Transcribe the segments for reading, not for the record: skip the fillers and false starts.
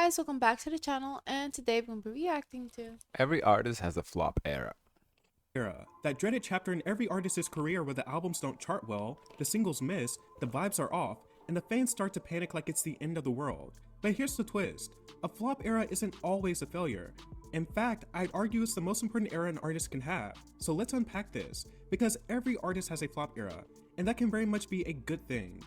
guys, welcome back to the channel, and today we're going to be reacting to Every artist has a flop era. That dreaded chapter in every artist's career where the albums don't chart well, the singles miss, the vibes are off, and the fans start to panic like it's the end of the world. But here's the twist. A flop era isn't always a failure. In fact, I'd argue it's the most important era an artist can have. So let's unpack this, because every artist has a flop era, and that can very much be a good thing.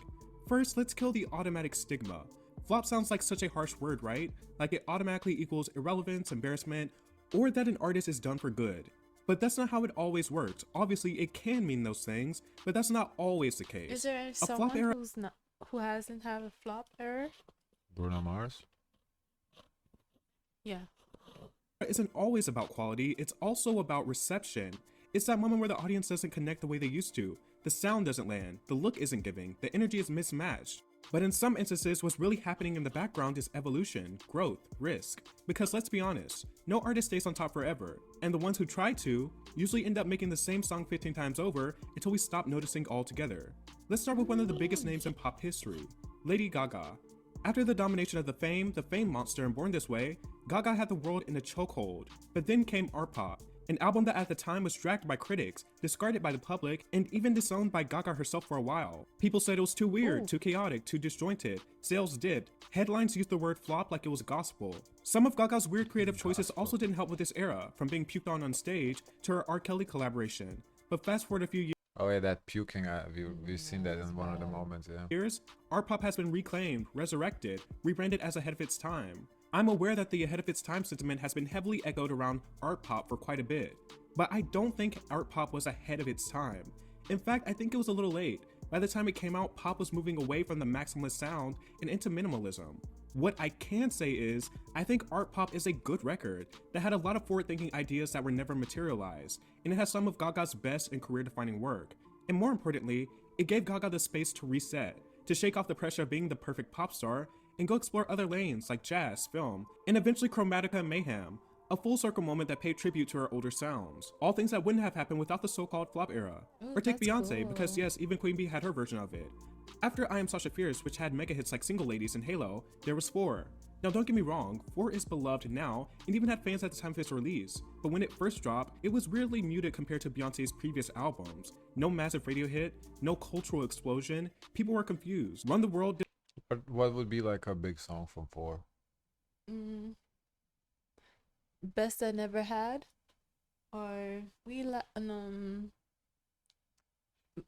First, let's kill the automatic stigma. Flop sounds like such a harsh word, right? Like it automatically equals irrelevance, embarrassment, or that an artist is done for good. But that's not how it always works. Obviously, it can mean those things, but that's not always the case. Is there someone who hasn't had a flop era? Bruno Mars? Yeah. It isn't always about quality, it's also about reception. It's that moment where the audience doesn't connect the way they used to. The sound doesn't land, the look isn't giving, the energy is mismatched. But in some instances, what's really happening in the background is evolution, growth, risk. Because let's be honest, no artist stays on top forever, and the ones who try to usually end up making the same song 15 times over until we stop noticing altogether. Let's start with one of the biggest names in pop history, Lady Gaga. After the domination of the Fame monster, and Born This Way, Gaga had the world in a chokehold. But then came art pop, an album that at the time was dragged by critics, discarded by the public, and even disowned by Gaga herself for a while. People said it was too weird, too chaotic, too disjointed. Sales dipped. Headlines used the word flop like it was gospel. Some of Gaga's weird creative choices also didn't help with this era, from being puked on stage to her R. Kelly collaboration. But fast forward a few Oh yeah, that puking, we've seen that in one of the moments, yeah. years, art pop has been reclaimed, resurrected, rebranded as ahead of its time. I'm aware that the ahead of its time sentiment has been heavily echoed around art pop for quite a bit, but I don't think art pop was ahead of its time. In fact, I think it was a little late. By the time it came out, pop was moving away from the maximalist sound and into minimalism. What I can say is, I think art pop is a good record that had a lot of forward-thinking ideas that were never materialized, and it has some of Gaga's best and career-defining work. And more importantly, it gave Gaga the space to reset, to shake off the pressure of being the perfect pop star, and go explore other lanes like jazz, film, and eventually Chromatica and Mayhem, a full circle moment that paid tribute to her older sounds. All things that wouldn't have happened without the so-called flop era. Or take Beyonce, cool. because yes, even Queen Bee had her version of it. After I Am Sasha Fierce, which had mega hits like Single Ladies and Halo, there was 4. Now don't get me wrong, 4 is beloved now, and even had fans at the time of its release, but when it first dropped, it was weirdly muted compared to Beyonce's previous albums. No massive radio hit, no cultural explosion, people were confused. Run the World What would be like a big song from 4? Best I Never Had, or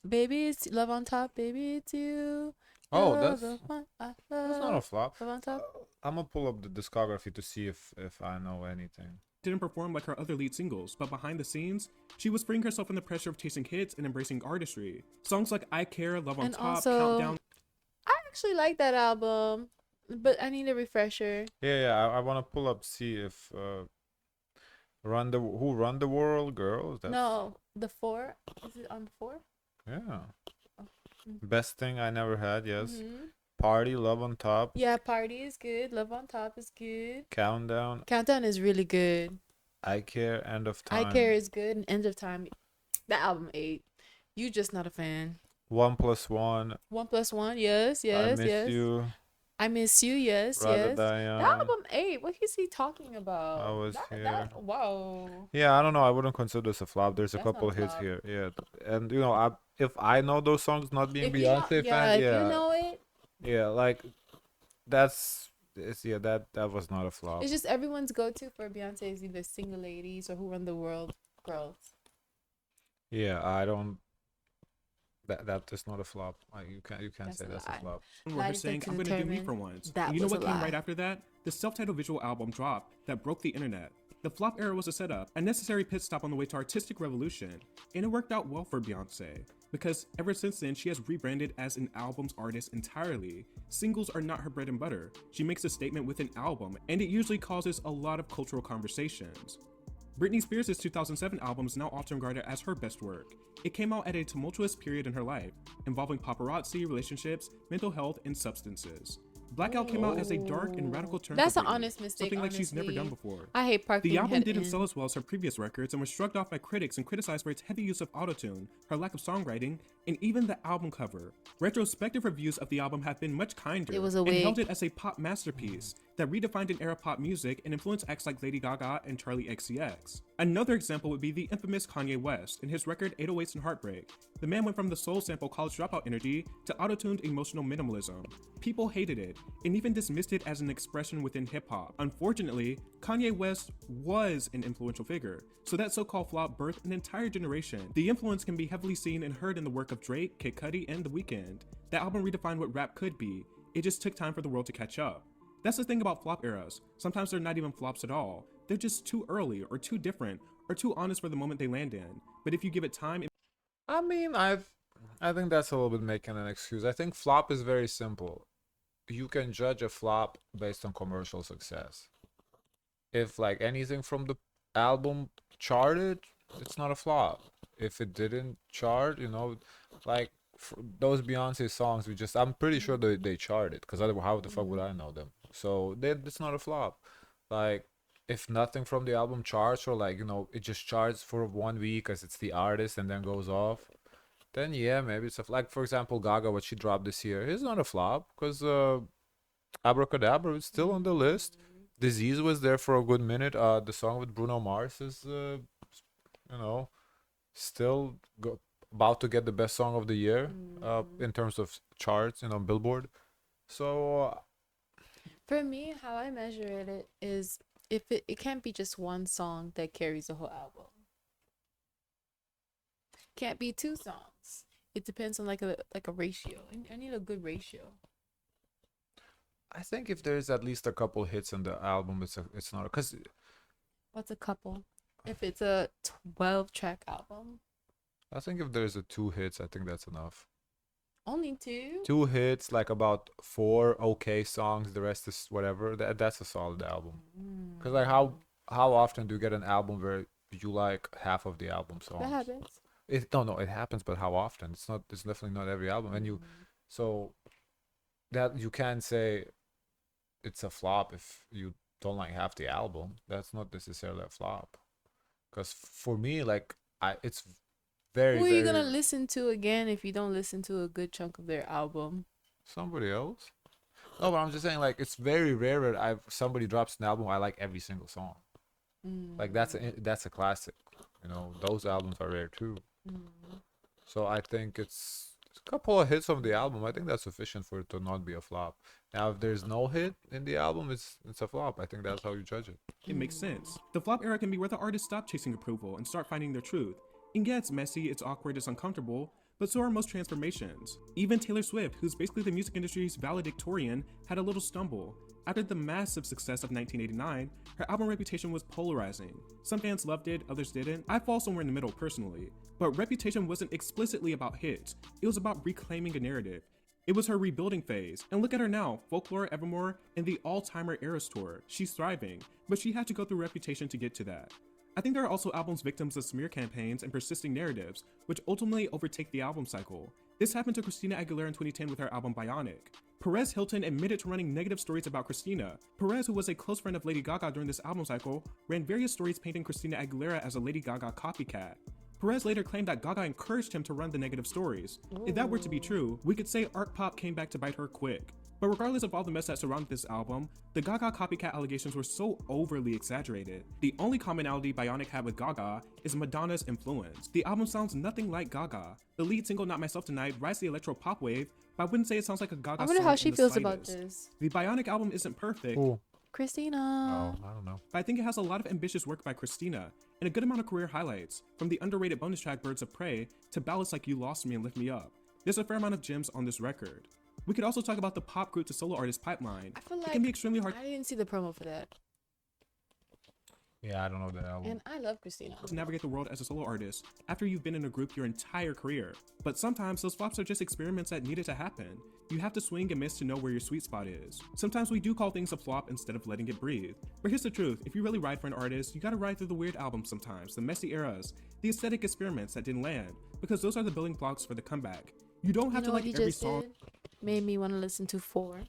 Baby It's Love on Top, Baby It's You. Oh, You're that's the one I not a love. flop. Love on Top. I'm gonna pull up the discography to see if I know anything. didn't perform like her other lead singles, but behind the scenes, she was freeing herself from the pressure of chasing hits and embracing artistry. Songs like I Care, Love on And Top, also, Countdown, I actually like that album, but I need a refresher. Yeah, I wanna pull up, see if Run the World, girls. No, the 4. Is it on the 4? Yeah. Best Thing I Never Had, yes. Mm-hmm. Party, Love on Top. Yeah, Party is good. Love on Top is good. Countdown, Countdown is really good. I Care, End of Time. I Care is good, and End of Time. That album 8. You just not a fan. 1+1. 1+1, yes, I yes, Miss yes. You. I Miss You, yes, Rather yes. Die Young. That album 8. What is he talking about? I Was Here. Whoa. Yeah, I don't know. I wouldn't consider this a flop. There's a That's couple not a hits flop. here. Yeah, and you know, if I know those songs, not being If you know- Beyonce yeah, fan, if yeah, you know it, yeah, like that was not a flop. it's just everyone's go-to for Beyonce is either Single Ladies or Who Run the World girls. Yeah, I don't. That is not a flop. You can't That's say a that's lie. a flop. where Lie her saying, detector I'm gonna do me determined for once. that And you know was what a came lie. right after that? The self-titled visual album dropped that broke the internet. The flop era was a setup, a necessary pit stop on the way to artistic revolution, and it worked out well for Beyonce, because ever since then she has rebranded as an albums artist entirely. Singles are not her bread and butter. She makes a statement with an album, and it usually causes a lot of cultural conversations. Britney Spears' 2007 album is now often regarded as her best work. It came out at a tumultuous period in her life, involving paparazzi, relationships, mental health, and substances. Blackout came out as a dark and radical turn That's for an Britney, honest mistake, something like she's never honestly. done before. I hate parking The album head didn't in. sell as well as her previous records and was shrugged off by critics and criticized for its heavy use of autotune, her lack of songwriting, and even the album cover. Retrospective reviews of the album have been much kinder It was a and wig. held it as a pop masterpiece. that redefined an era of pop music and influenced acts like Lady Gaga and Charlie XCX. Another example would be the infamous Kanye West and his record 808s and Heartbreak. The man went from the soul sample college dropout energy to auto-tuned emotional minimalism. People hated it and even dismissed it as an expression within hip-hop. Unfortunately, Kanye West was an influential figure, so that so-called flop birthed an entire generation. The influence can be heavily seen and heard in the work of Drake, Kid Cudi, and The Weeknd. That album redefined what rap could be. It just took time for the world to catch up. That's the thing about flop eras. Sometimes they're not even flops at all. They're just too early or too different or too honest for the moment they land in. But if you give it time, I mean, I think that's a little bit making an excuse. I think flop is very simple. You can judge a flop based on commercial success. If like anything from the album charted, it's not a flop. If it didn't chart, like those Beyonce songs, I'm pretty sure they charted, because otherwise how the fuck would I know them? So it's not a flop. Like, if nothing from the album charts, or like, it just charts for 1 week because it's the artist and then goes off, then yeah, maybe it's like, for example, Gaga, what she dropped this year is not a flop, because Abracadabra is still on the list. Disease was there for a good minute. The song with Bruno Mars is still about to get the best song of the year in terms of charts, Billboard. So For me, how I measure it is if it can't be just one song that carries the whole album. Can't be two songs. It depends on like a ratio. I need a good ratio. I think if there's at least a couple hits in the album, it's not, because What's a couple? If it's a 12-track album, I think if there's 2 hits, I think that's enough. only two. 2 hits, like about 4 okay songs, the rest is whatever. That's a solid album. Because like how often do you get an album where you like half of the album songs? That happens. No, it happens, but how often? It's definitely not every album. And so that you can't say it's a flop if you don't like half the album. That's not necessarily a flop. Because for me, like, it's very, Who are you very gonna listen to again if you don't listen to a good chunk of their album? somebody else. No, but I'm just saying, like, it's very rare that somebody drops an album I like every single song. Like, that's a classic. Those albums are rare too. So I think it's a couple of hits from the album. I think that's sufficient for it to not be a flop. Now, if there's no hit in the album, it's a flop. I think that's how you judge it. it makes sense. The flop era can be where the artists stop chasing approval and start finding their truth. And yeah, it's messy, it's awkward, it's uncomfortable, but so are most transformations. Even Taylor Swift, who's basically the music industry's valedictorian, had a little stumble. After the massive success of 1989, her album Reputation was polarizing. Some fans loved it, others didn't. I fall somewhere in the middle personally. But Reputation wasn't explicitly about hits, it was about reclaiming a narrative. It was her rebuilding phase, and look at her now, Folklore, Evermore, and the All-Timer Eras Tour. She's thriving, but she had to go through Reputation to get to that. I think there are also albums victims of smear campaigns and persisting narratives, which ultimately overtake the album cycle. This happened to Christina Aguilera in 2010 with her album Bionic. Perez Hilton admitted to running negative stories about Christina. Perez, who was a close friend of Lady Gaga during this album cycle, ran various stories painting Christina Aguilera as a Lady Gaga copycat. Perez later claimed that Gaga encouraged him to run the negative stories. If that were to be true, we could say art pop came back to bite her quick. But regardless of all the mess that surrounded this album, the Gaga copycat allegations were so overly exaggerated. The only commonality Bionic had with Gaga is Madonna's influence. The album sounds nothing like Gaga. The lead single Not Myself Tonight rides the electro pop wave, but I wouldn't say it sounds like a Gaga song. I wonder how she in the feels about slightest. this. The Bionic album isn't perfect, Cool. Christina. Oh, I don't know. but I think it has a lot of ambitious work by Christina, and a good amount of career highlights, from the underrated bonus track Birds of Prey to ballads like You Lost Me and Lift Me Up. There's a fair amount of gems on this record. We could also talk about the pop group to solo artist pipeline. I feel It like can be extremely hard I didn't see the promo for that. Yeah, I don't know that album. And I love Christina. to navigate the world as a solo artist after you've been in a group your entire career. But sometimes those flops are just experiments that needed to happen. You have to swing and miss to know where your sweet spot is. Sometimes we do call things a flop instead of letting it breathe. But here's the truth, if you really ride for an artist, you gotta ride through the weird albums sometimes, the messy eras, the aesthetic experiments that didn't land, because those are the building blocks for the comeback. You don't have to what like he every just song did? Made me want to listen to 4.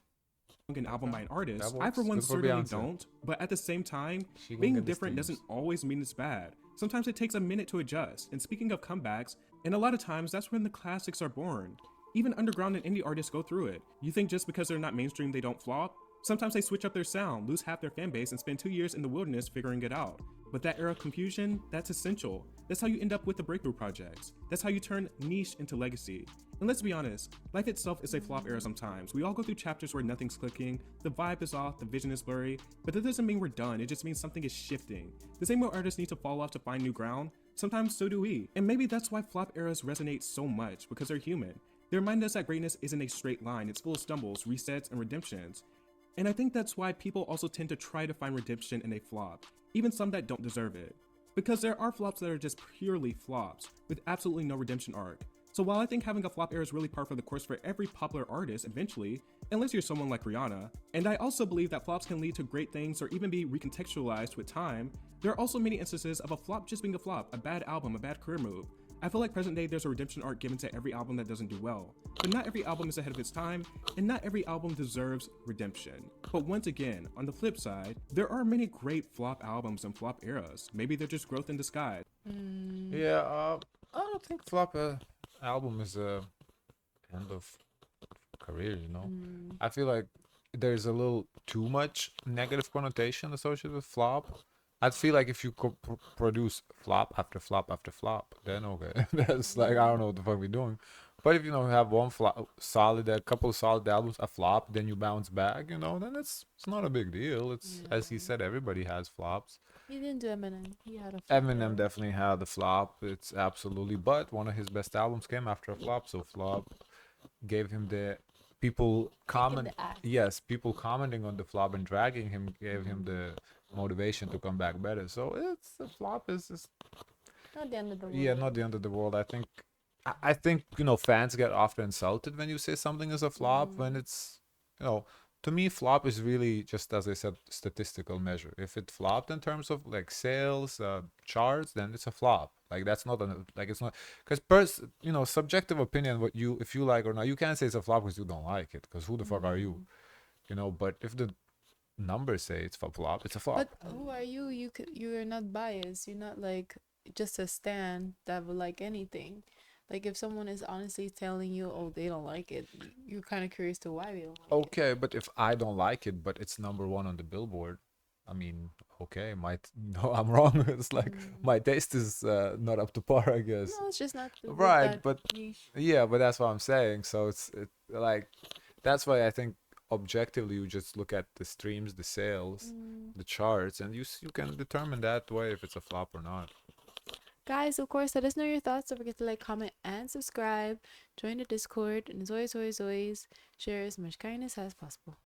an album by an artist. That I for works. one Good for certainly Beyonce. don't, but at the same time, She gonna being get the different doesn't steams. always mean it's bad. Sometimes it takes a minute to adjust, and speaking of comebacks, and a lot of times that's when the classics are born. Even underground and indie artists go through it. You think just because they're not mainstream they don't flop? Sometimes they switch up their sound, lose half their fan base, and spend 2 years in the wilderness figuring it out. But that era of confusion, that's essential. That's how you end up with the breakthrough projects. That's how you turn niche into legacy. And let's be honest, life itself is a flop era sometimes. We all go through chapters where nothing's clicking, the vibe is off, the vision is blurry, but that doesn't mean we're done, it just means something is shifting. The same way artists need to fall off to find new ground, sometimes so do we. And maybe that's why flop eras resonate so much, because they're human. They remind us that greatness isn't a straight line, it's full of stumbles, resets, and redemptions. And I think that's why people also tend to try to find redemption in a flop, even some that don't deserve it. Because there are flops that are just purely flops, with absolutely no redemption arc. So while I think having a flop era is really par for the course for every popular artist eventually, unless you're someone like Rihanna, and I also believe that flops can lead to great things or even be recontextualized with time, there are also many instances of a flop just being a flop, a bad album, a bad career move. I feel like present day there's a redemption arc given to every album that doesn't do well, but not every album is ahead of its time, and not every album deserves redemption. But once again, on the flip side, there are many great flop albums and flop eras. Maybe they're just growth in disguise. Yeah, I don't think flop album is a end of career, you know. I feel like there's a little too much negative connotation associated with flop. I feel like if you produce flop after flop after flop, then okay, that's like I don't know what the fuck we're doing. But if you know have one flop, solid, a couple solid albums, a flop, then you bounce back, you know, then it's not a big deal. It's as he said, everybody has flops. He didn't do Eminem. He had a flop Eminem era. definitely had the flop. It's absolutely, but one of his best albums came after a flop, so flop gave him the people comment. the axe. Yes, people commenting on the flop and dragging him gave him the motivation to come back better. So it's the flop is Not the end of the world. yeah, not the end of the world. I think you know fans get often insulted when you say something is a flop when it's you know to me flop is really just as I said statistical measure. If it flopped in terms of like sales charts, then it's a flop. Like that's not like it's not because you know subjective opinion what you if you like or not you can't say it's a flop because you don't like it because who the fuck are you, you know? But if the numbers say it's a flop, it's a flop. But who are you? You're not biased. You're not like just a stan that will like anything. Like if someone is honestly telling you, oh, they don't like it, you're kind of curious to why they don't like it. Okay, but if I don't like it, but it's number one on the Billboard, I mean, okay, no, I'm wrong. It's like my taste is not up to par, I guess. No, it's just not Right, that but niche. yeah, but that's what I'm saying. So like that's why I think objectively you just look at the streams, the sales, the charts, and you can determine that way if it's a flop or not. Guys, of course, let us know your thoughts. Don't forget to like, comment, and subscribe. Join the Discord, and as always, share as much kindness as possible.